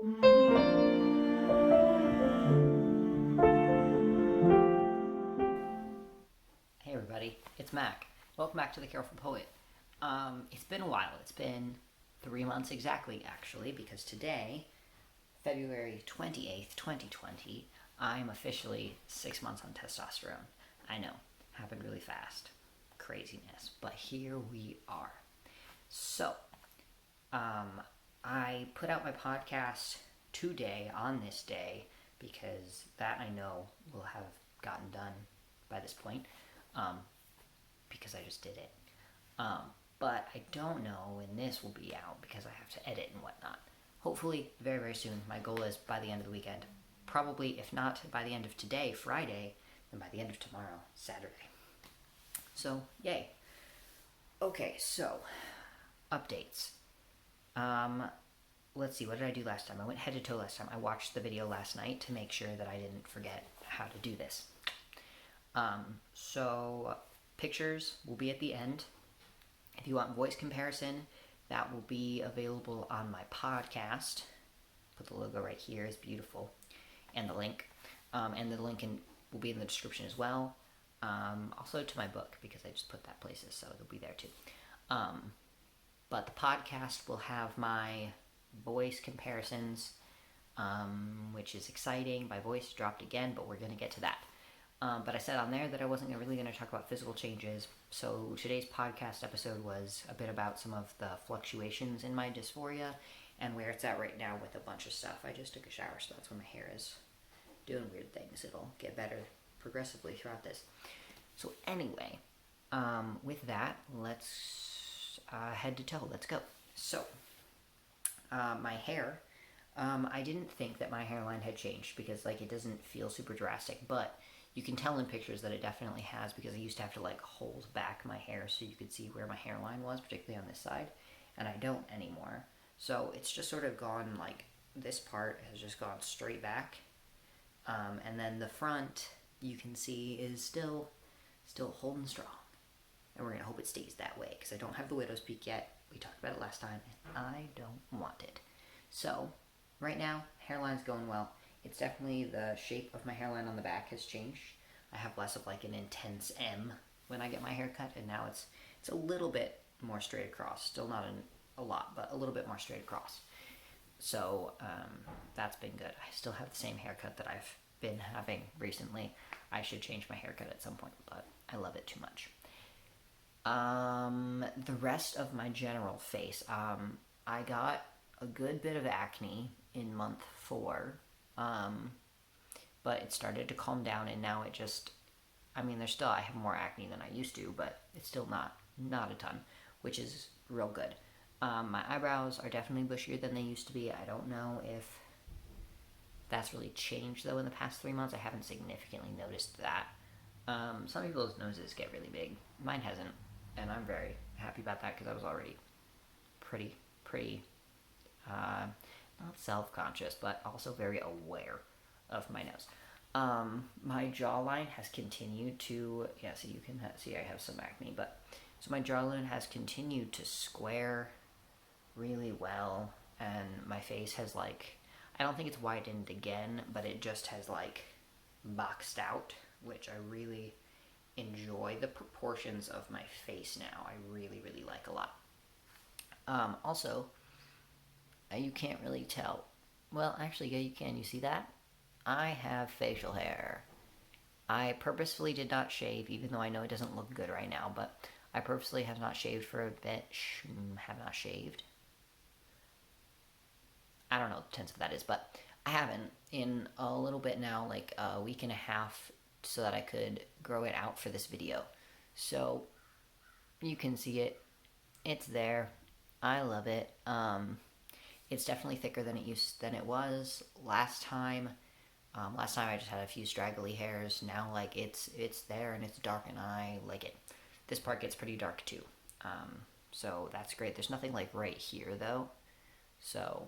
Hey everybody, it's Mack. Welcome back to The Careful Poet. It's been a while. It's been 3 months exactly, actually, because today, February 28th, 2020, I'm officially 6 months on testosterone. I know, happened really fast. Craziness. But here we are. So, I put out my podcast today, on this day, because that I know will have gotten done by this point, um, because I just did it. Um, but I don't know when this will be out because I have to edit and whatnot. Hopefully, very, very soon. My goal is by the end of the weekend. Probably, if not by the end of today, Friday, then by the end of tomorrow, Saturday. So, yay. Okay, so, updates. Um, let's see, what did I do last time? I went head to toe last time. I watched the video last night to make sure that I didn't forget how to do this. So pictures will be at the end. If you want voice comparison, that will be available on my podcast. Put the logo right here, it's beautiful. And the link. And the link will be in the description as well. Also to my book, because I just put that places, so it'll be there too. But the podcast will have my voice comparisons, which is exciting. My voice dropped again, but we're going to get to that. But I said on there that I wasn't really going to talk about physical changes. So today's podcast episode was a bit about some of the fluctuations in my dysphoria and where it's at right now with a bunch of stuff. I just took a shower, so that's when my hair is doing weird things. It'll get better progressively throughout this. So anyway, with that, let's head to toe. Let's go. So, my hair, I didn't think that my hairline had changed because it doesn't feel super drastic, but you can tell in pictures that it definitely has because I used to have to hold back my hair so you could see where my hairline was, particularly on this side, and I don't anymore. So it's just sort of gone this part has just gone straight back, and then the front you can see is still holding strong, and we're gonna hope it stays that way because I don't have the widow's peak yet. We talked about it last time, and I don't want it. So right now, hairline's going well. It's definitely the shape of my hairline on the back has changed. I have less of an intense M when I get my hair cut, and now it's a little bit more straight across. Still not a lot, but a little bit more straight across. So that's been good. I still have the same haircut that I've been having recently. I should change my haircut at some point, but I love it too much. The rest of my general face, I got a good bit of acne in month 4. But it started to calm down, and now it just, I have more acne than I used to, but it's still not a ton, which is real good. My eyebrows are definitely bushier than they used to be. I don't know if that's really changed, though, in the past 3 months. I haven't significantly noticed that. Some people's noses get really big. Mine hasn't, and I'm very happy about that because I was already pretty, not self-conscious, but also very aware of my nose. My jawline has continued to, so you can see I have some acne, but so my jawline has continued to square really well, and my face has I don't think it's widened again, but it just has boxed out, which I really enjoy the proportions of my face now. I really, really like a lot. Also, you can't really tell. Well, actually, yeah, you can. You see that? I have facial hair. I purposefully did not shave, even though I know it doesn't look good right now, but I purposefully have not shaved for a bit. Have not shaved. I don't know what the tense of that is, but I haven't in a little bit now, a week and a half, so that I could grow it out for this video. So, you can see it. It's there. I love it. It's definitely thicker than it was last time. Last time I just had a few straggly hairs. Now it's there and it's dark and I like it. This part gets pretty dark too. So that's great. There's nothing right here though. So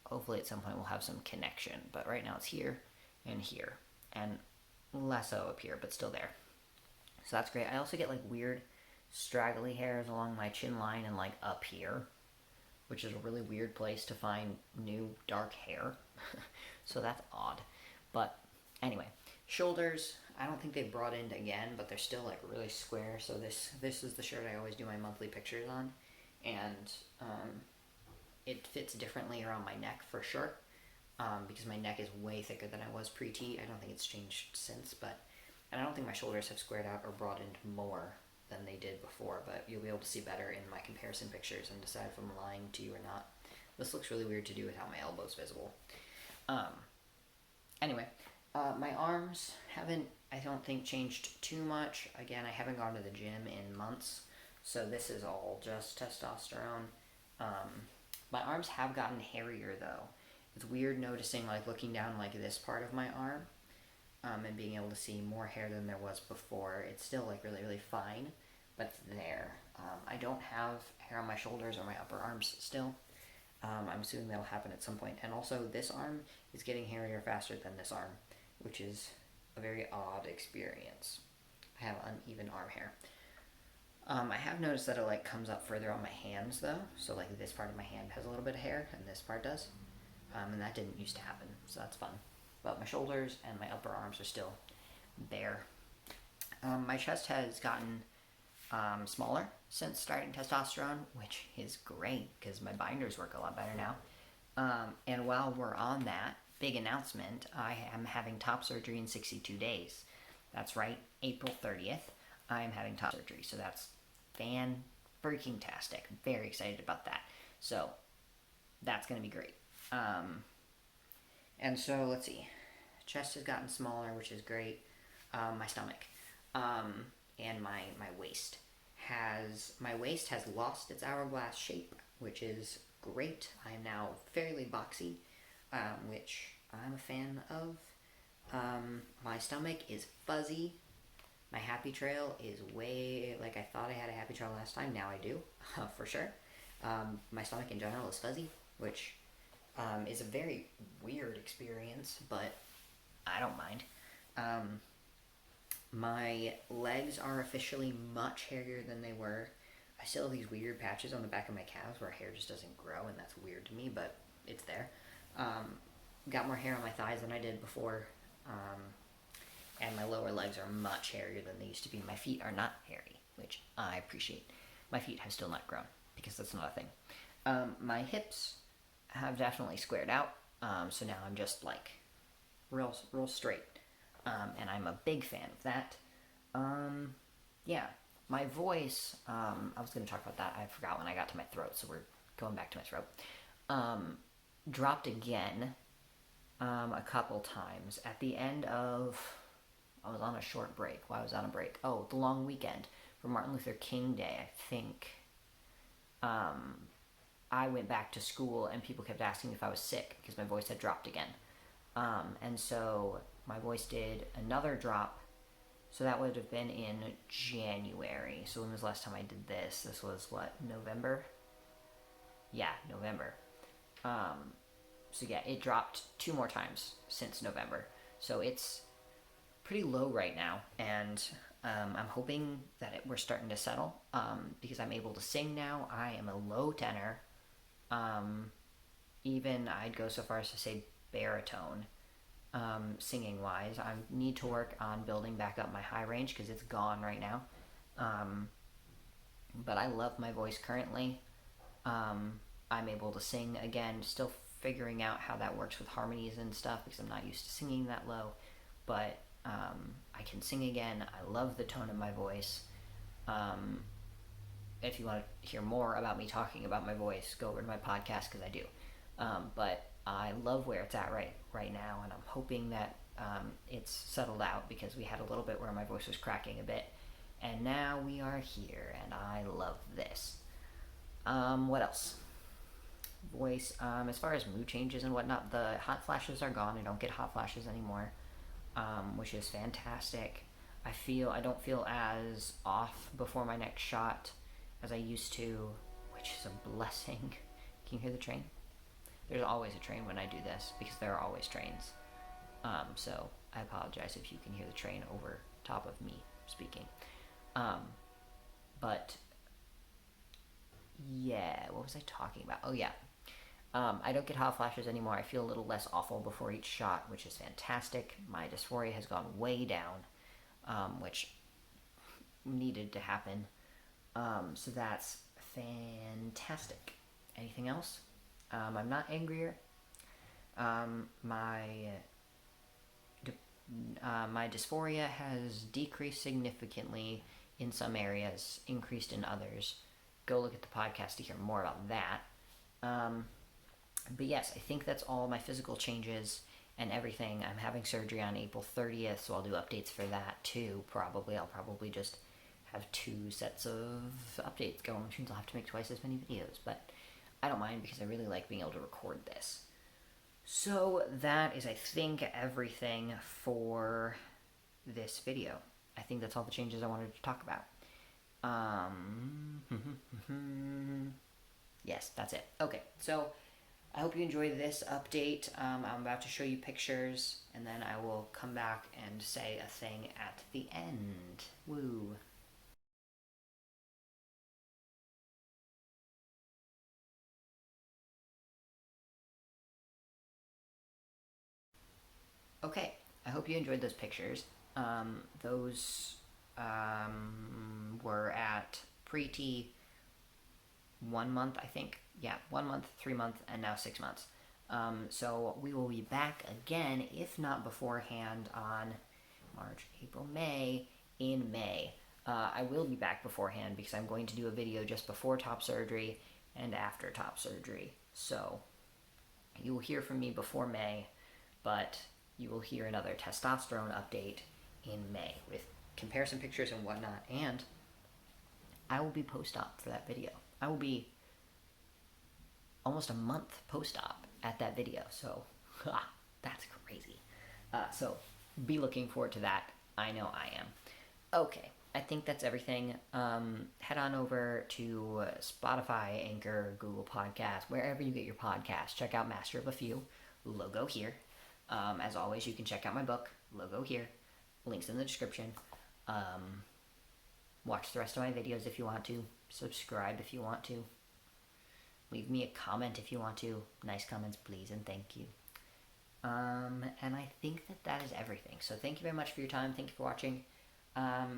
hopefully at some point we'll have some connection. But right now it's here and less so up here, but still there. So that's great. I also get weird straggly hairs along my chin line and up here. which is a really weird place to find new dark hair. So that's odd. But anyway, shoulders, I don't think they've brought in again, but they're still like really square. So this is the shirt I always do my monthly pictures on, and it fits differently around my neck for sure, because my neck is way thicker than I was pre-T. I don't think it's changed since, and I don't think my shoulders have squared out or broadened more than they did before, but you'll be able to see better in my comparison pictures and decide if I'm lying to you or not. This looks really weird to do without my elbows visible. Anyway, my arms haven't, I don't think, changed too much. Again, I haven't gone to the gym in months, so this is all just testosterone. My arms have gotten hairier though. It's weird noticing, like, looking down like this part of my arm, and being able to see more hair than there was before. It's still like really, really fine, but it's there. I don't have hair on my shoulders or my upper arms still. I'm assuming that'll happen at some point. And also, this arm is getting hairier faster than this arm, which is a very odd experience. I have uneven arm hair. I have noticed that it like comes up further on my hands though. So like this part of my hand has a little bit of hair, and this part does. And that didn't used to happen, so that's fun. But my shoulders and my upper arms are still there. My chest has gotten smaller since starting testosterone, which is great because my binders work a lot better now. And while we're on that, big announcement, I am having top surgery in 62 days. That's right, April 30th, I am having top surgery. So that's fan-freaking-tastic. Very excited about that. So that's going to be great. And so, let's see. Chest has gotten smaller, which is great. My stomach. And my waist. My waist has lost its hourglass shape, which is great. I am now fairly boxy, which I'm a fan of. My stomach is fuzzy. My happy trail is way, like I thought I had a happy trail last time. Now I do, for sure. My stomach in general is fuzzy, which is a very weird experience, but I don't mind. My legs are officially much hairier than they were. I still have these weird patches on the back of my calves where hair just doesn't grow, and that's weird to me, but it's there. Got more hair on my thighs than I did before, and my lower legs are much hairier than they used to be. My feet are not hairy, which I appreciate. My feet have still not grown, because that's not a thing. My hips have definitely squared out, so now I'm just like real straight, and I'm a big fan of that. Yeah, my voice, I was going to talk about that. I forgot when I got to my throat, so we're going back to my throat. Dropped again a couple times at the end of, I was on a short break. Why was I on a break? Oh, the long weekend for Martin Luther King Day, I think. I went back to school and people kept asking if I was sick because my voice had dropped again. And so my voice did another drop. So that would have been in January. So when was the last time I did this? This was what, November? Yeah, November. So yeah, it dropped 2 more times since November. So it's pretty low right now. And I'm hoping that we're starting to settle because I'm able to sing now. I am a low tenor. Even I'd go so far as to say baritone, singing wise. I need to work on building back up my high range because it's gone right now. But I love my voice currently. I'm able to sing again, still figuring out how that works with harmonies and stuff because I'm not used to singing that low, but I can sing again. I love the tone of my voice. If you want to hear more about me talking about my voice, go over to my podcast because I do. But I love where it's at right now, and I'm hoping that it's settled out because we had a little bit where my voice was cracking a bit, and now we are here, and I love this. What else? Voice. As far as mood changes and whatnot, the hot flashes are gone. I don't get hot flashes anymore, which is fantastic. I don't feel as off before my next shot as I used to, which is a blessing. Can you hear the train? There's always a train when I do this because there are always trains. So I apologize if you can hear the train over top of me speaking. But yeah, what was I talking about? Oh, yeah. I don't get hot flashes anymore. I feel a little less awful before each shot, which is fantastic. My dysphoria has gone way down, which needed to happen. So that's fantastic. Anything else? I'm not angrier. Um, my my dysphoria has decreased significantly in some areas, increased in others. Go look at the podcast to hear more about that. Um, but yes, I think that's all my physical changes and everything. I'm having surgery on April 30th, so I'll do updates for that too. Probably, I'll probably just have 2 sets of updates going, which means I'll have to make twice as many videos. But I don't mind because I really like being able to record this. So that is, I think, everything for this video. I think that's all the changes I wanted to talk about. Yes, that's it. Okay, so I hope you enjoyed this update. I'm about to show you pictures, and then I will come back and say a thing at the end. Woo. Okay, I hope you enjoyed those pictures. Those were at pre-T 1 month, I think. Yeah, 1 month, 3 month, and now 6 months. So we will be back again, if not beforehand, on March, April, May, in May. I will be back beforehand because I'm going to do a video just before top surgery and after top surgery. So you will hear from me before May, but you will hear another testosterone update in May with comparison pictures and whatnot, and I will be post-op for that video. I will be almost a month post-op at that video, so that's crazy. So be looking forward to that. I know I am. Okay, I think that's everything. Head on over to Spotify, Anchor, Google Podcasts, wherever you get your podcasts. Check out Master of a Few, logo here. As always, you can check out my book, logo here. Links in the description. Watch the rest of my videos if you want to. Subscribe if you want to. Leave me a comment if you want to. Nice comments, please, and thank you. And I think that is everything. So thank you very much for your time. Thank you for watching. My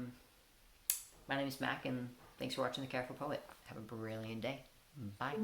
name is Mack, and thanks for watching The Careful Poet. Have a brilliant day. Bye.